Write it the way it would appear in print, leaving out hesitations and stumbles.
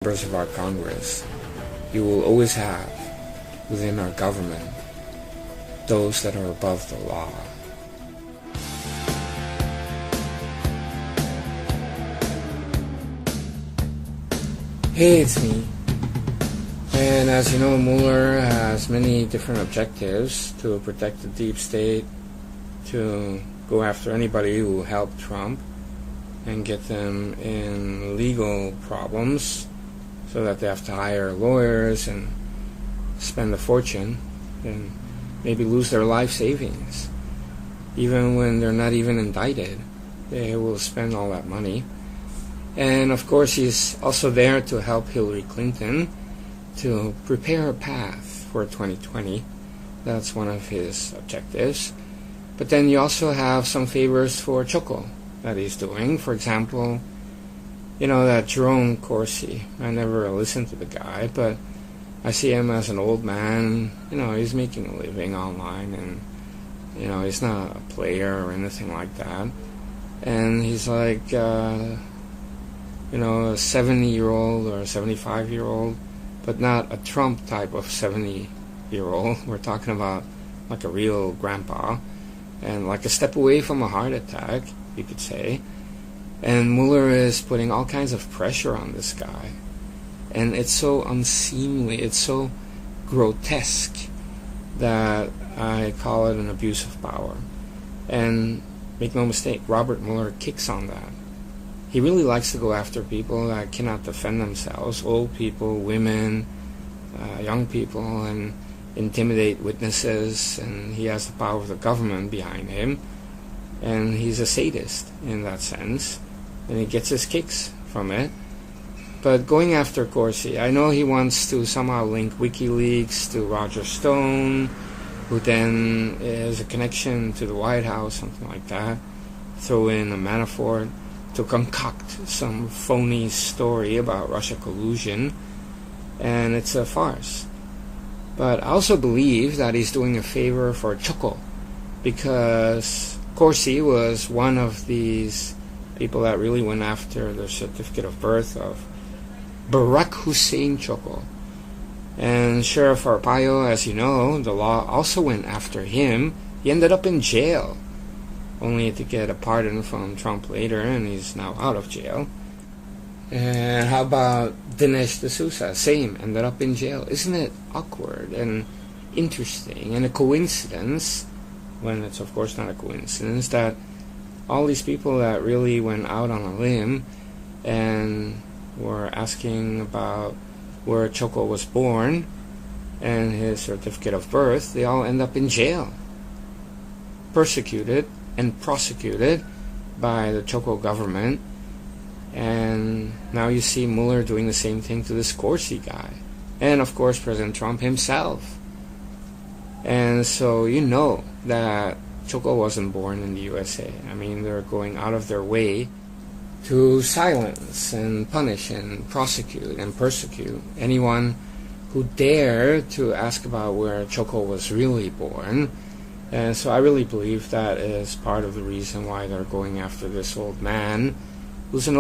Members of our Congress, you will always have within our government those that are above the law. Hey, it's me. And as you know, Mueller has many different objectives: to protect the deep state, to go after anybody who helped Trump and get them in legal problems, so that they have to hire lawyers and spend a fortune and maybe lose their life savings. Even when they're not even indicted, they will spend all that money. And of course, he's also there to help Hillary Clinton to prepare a path for 2020. That's one of his objectives. But then you also have some favors for Choco that he's doing. For example, you know, that Jerome Corsi. I never listened to the guy, but I see him as an old man. You know, he's making a living online, and, you know, he's not a player or anything like that. And he's like, you know, a 70-year-old or a 75-year-old, but not a Trump type of 70-year-old. We're talking about like a real grandpa, and like a step away from a heart attack, you could say. And Mueller is putting all kinds of pressure on this guy. And it's so unseemly, it's so grotesque that I call it an abuse of power. And make no mistake, Robert Mueller kicks on that. He really likes to go after people that cannot defend themselves, old people, women, young people, and intimidate witnesses. And he has the power of the government behind him. And he's a sadist in that sense. And he gets his kicks from it. But going after Corsi, I know he wants to somehow link WikiLeaks to Roger Stone, who then is a connection to the White House, something like that. Throw in a Manafort to concoct some phony story about Russia collusion. And it's a farce. But I also believe that he's doing a favor for Choco, because Corsi was one of these people that really went after the certificate of birth of Barack Hussein Choco. And Sheriff Arpaio, as you know, the law also went after him. He ended up in jail, only to get a pardon from Trump later, and he's now out of jail. And how about Dinesh D'Souza? Same, ended up in jail. Isn't it awkward and interesting and a coincidence, when it's of course not a coincidence, that all these people that really went out on a limb and were asking about where Choco was born and his certificate of birth, they all end up in jail, persecuted and prosecuted by the Choco government. And now you see Mueller doing the same thing to this Corsi guy, and of course President Trump himself. And so you know that Choco wasn't born in the USA. I mean, they're going out of their way to silence and punish and prosecute and persecute anyone who dare to ask about where Choco was really born. And so I really believe that is part of the reason why they're going after this old man who's an